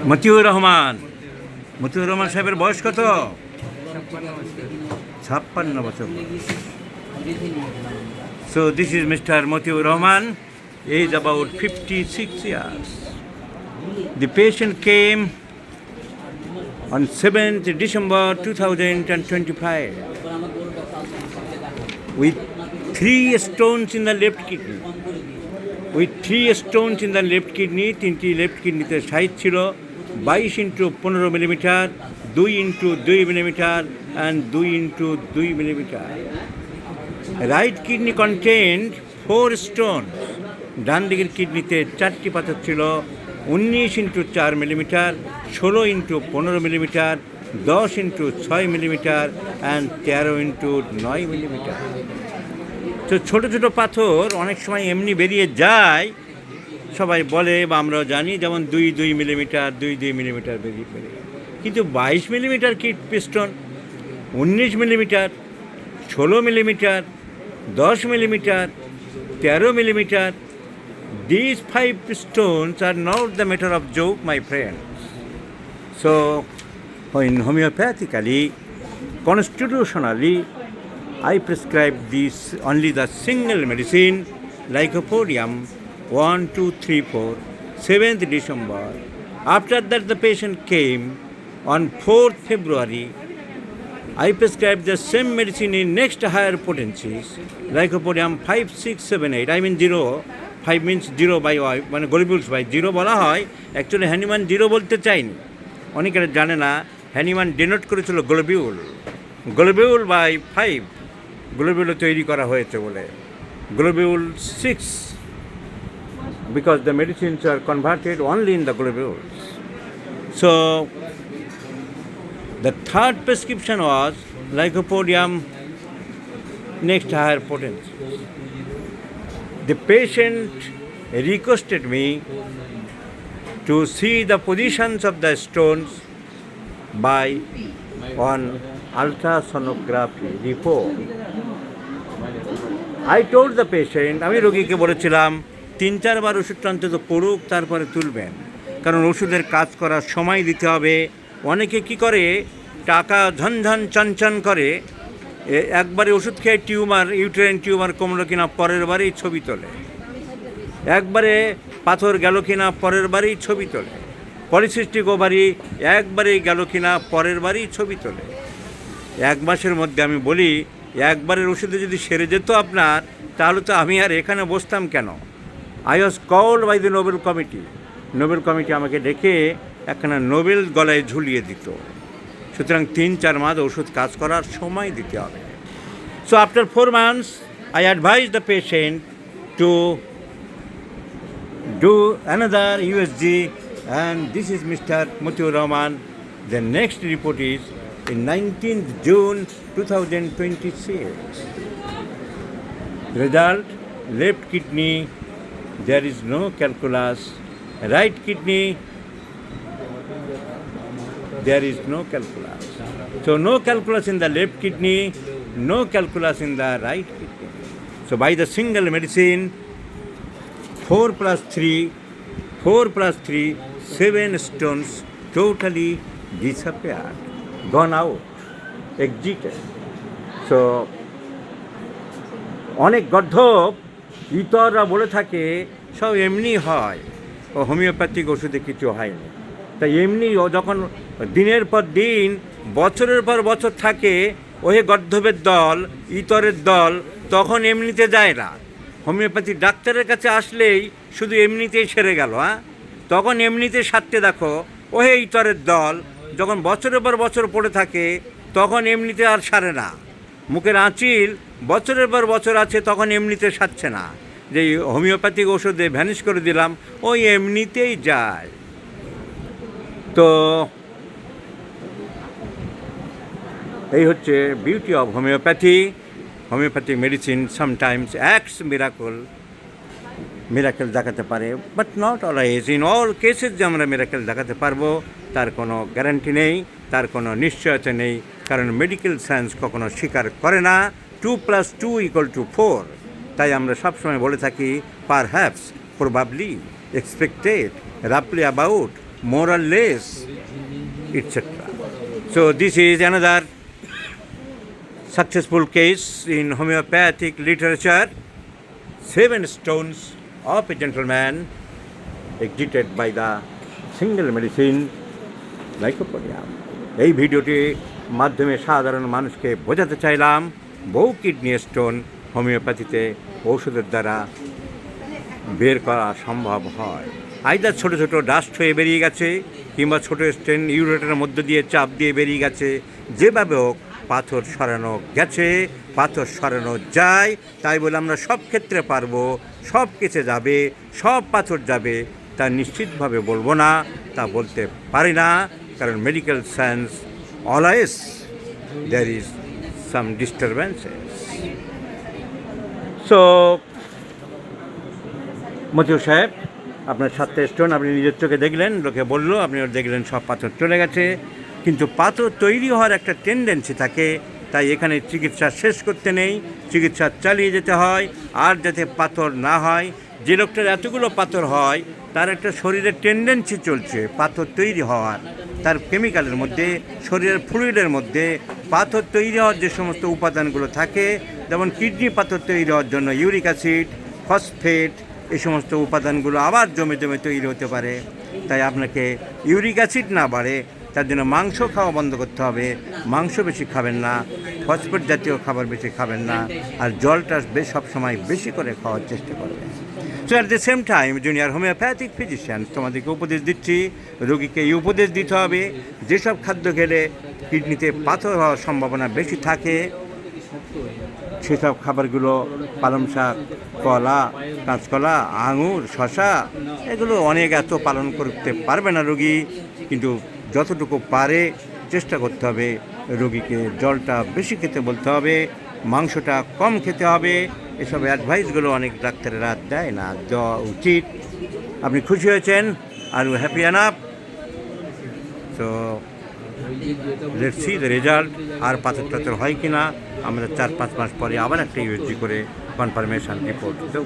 মতিউর রহমান। মতিউর রহমান সাহেবের বয়স কত? 56 বছর। So this is Mr. Matiur Rahman, age about 56 years. The patient came on 7th December 2025 with 3 stones in the left kidney. With 3 stones in the left kidney, 3টি left কিডনিতে size ছিল 22 × 15 millimetre, 2 × 2 millimetre and 2 × 2 millimetre. Right kidney content 4 stone. ডান দিকের কিডনিতে 4টি পাথর ছিল 19 × 4 মিলিমিটার, 16 × 15 মিলিমিটার, 10 × 6 মিলিমিটার অ্যান্ড 13 × 9 মিলিমিটার। তো ছোটো ছোটো পাথর অনেক সময় এমনি বেরিয়ে যায়, সবাই বলে বা আমরাও জানি, যেমন 2 মিলিমিটার, 2 মিলিমিটার বেরিয়ে কিন্তু 22 মিলিমিটার কিড piston, 19 millimetre, 16 millimetre, 10 millimetre, 13 millimetre, these 5 stones are not the matter of joke, my friends. So, when homeopathically, constitutionally, I prescribe this only the single medicine, Lycopodium, 1, 2, 3, 4, 7th December. After that, the patient came on 4th February. I prescribed the same medicine in next higher potencies, Lycopodium 5, 6, 7, 8. I mean 0. 5 means 0 by y, মানে globules by 0 বলা হয়। Actually Hahnemann 0 বলতে চাইনি, অনেকের জানে না। Hahnemann denote করেছিল globule, globule by 5 globule তৈরি করা হয়েছে বলে। Globule 6 because the medicines are converted only in the globules. So the third prescription was Lycopodium next higher potency. The patient requested me to see the positions of the stones by on ultrasonography report. I told the patient, আমি রোগীকে বলেছিলাম 3-4 বার ওষুধটা অন্তত পড়ুক, তারপরে তুলবেন, কারণ ওষুধের কাজ করার সময় দিতে হবে। অনেকে কি করে, টাকা ঝনঝন চনচন করে, একবারে ওষুধ খেয়ে টিউমার, ইউটেরাইন টিউমার কমলো কিনা পরের বারেই ছবি তোলে, একবারে পাথর গেল কিনা পরের বারেই ছবি তোলে, পলিসিস্টিক ওভারি একবারেই গেল কিনা পরের বারেই ছবি তোলে। 1 মাসের মধ্যে আমি বলি, একবারের ওষুধে যদি সেরে যেত আপনার, তাহলে তো আমি আর এখানে বসতাম কেন। I was called by the Nobel committee. Nobel committee আমাকে ডেকে একখানা নোবেল গলায় ঝুলিয়ে দিত। সুতরাং 3-4 মাস ওষুধ কাজ করার সময় দিতে হবে। So after 4 months I advised the patient to do another USG, and this is Mr. Matiur Rahman. The next report is in 19th June 2026. Result: left kidney there is no calculus, right kidney there is no calculus. So no calculus in the left kidney, no calculus in the right kidney. So by the single medicine, 4 plus 3, 7 stones totally disappeared, gone out, exited. So অনেক গর্ধব ইতররা বলে থাকে সব এমনি হয়, ও homeopathic ওষুধে কিছু হয়নি। তাই এমনি যখন দিনের পর দিন, বছরের পর বছর থাকে ওহে গর্ধবের দল, ইতরের দল, তখন এমনিতে যায় না। হোমিওপ্যাথি ডাক্তারের কাছে আসলেই শুধু এমনিতেই সেরে গেল, তখন এমনিতে সারতে দেখো। ওহে ইতরের দল যখন বছরের পর বছর পড়ে থাকে, তখন এমনিতে আর সারে না। মুখের আঁচিল বছরের পর বছর আছে, তখন এমনিতে সারছে না। যে হোমিওপ্যাথিক ওষুধে ভ্যানিশ করে দিলাম, ওই এমনিতেই যায়। তো এই হচ্ছে beauty of homeopathy. Homeopathic medicine sometimes acts miracle দেখাতে পারে, but not always. In all cases যে আমরা মিরাকেল দেখাতে পারবো তার কোনো গ্যারান্টি নেই, তার কোনো নিশ্চয়তা নেই, কারণ মেডিকেল সায়েন্স কখনো স্বীকার করে না 2 + 2 = 4। তাই আমরা সবসময় বলে থাকি পারহ্যাপস, প্রবাবলি, এক্সপেক্টেড, রাফলি about, more or less, etc. So this is another successful case in homeopathic literature. 7 stones of a gentleman exited by the single medicine lycopodium. এই ভিডিওটির মাধ্যমে সাধারণ মানুষকে বোঝাতে চাইলাম বহু কিডনি স্টোন হোমিওপ্যাথিতে ঔষধের দ্বারা বের করা সম্ভব হয়। আইদার ছোটো ছোটো ডাস্ট হয়ে বেরিয়ে গেছে কিংবা ছোটো স্টেন ইউরেটারের মধ্য দিয়ে চাপ দিয়ে বেরিয়ে গেছে, যেভাবে হোক পাথর সরানো গেছে, পাথর সরানো যায়। তাই বলে আমরা সব ক্ষেত্রে পারবো, সব কেসে যাবে, সব পাথর যাবে তা নিশ্চিতভাবে বলবো না, তা বলতে পারি না, কারণ medical science always there is some disturbances. So Matiur সাহেব, আপনার 7টা স্টোন আপনি নিজের চোখে দেখলেন, লোকে বললো, আপনিও দেখলেন সব পাথর চলে গেছে। কিন্তু পাথর তৈরি হওয়ার একটা টেন্ডেন্সি থাকে, তাই এখানে চিকিৎসা শেষ করতে নেই, চিকিৎসা চালিয়ে যেতে হয়। আর যাতে পাথর না হয়, যে লোকটার এতগুলো পাথর হয় তার একটা শরীরের টেন্ডেন্সি চলছে পাথর তৈরি হওয়ার, তার কেমিক্যালের মধ্যে, শরীরের ফ্লুইডের মধ্যে পাথর তৈরি হওয়ার যে সমস্ত উপাদানগুলো থাকে, যেমন কিডনি পাথর তৈরি হওয়ার জন্য ইউরিক অ্যাসিড, ফসফেট, এই সমস্ত উপাদানগুলো আবার জমে জমে তৈরি হতে পারে। তাই আপনাকে ইউরিক অ্যাসিড না বাড়ে তার জন্য মাংস খাওয়া বন্ধ করতে হবে, মাংস বেশি খাবেন না, ফসফেট জাতীয় খাবার বেশি খাবেন না, আর জলটা সবসময় বেশি করে খাওয়ার চেষ্টা করবেন। So at the same time junior homeopathic physician তোমাদেরকে উপদেশ দিচ্ছি, রোগীকে এই উপদেশ দিতে হবে যেসব খাদ্য খেলে কিডনিতে পাথর হওয়ার সম্ভাবনা বেশি থাকে সেসব খাবারগুলো পালং শাক, কলা, কাঁচকলা, আঙুর, শশা, এগুলো অনেক এত পালন করতে পারবে না রোগী, কিন্তু যতটুকু পারে চেষ্টা করতে হবে। রোগীকে জলটা বেশি খেতে বলতে হবে, মাংসটা কম খেতে হবে। এসব অ্যাডভাইসগুলো অনেক ডাক্তারেরা দেয় না, দেওয়া উচিত। আপনি খুশি হয়েছেন, are you happy enough? So let's see the result. আর পাথর টাথর হয় কি না আমরা 4-5 মাস পরে আবার একটা ইউএসজি করে কনফার্মেশন রিপোর্ট দেব।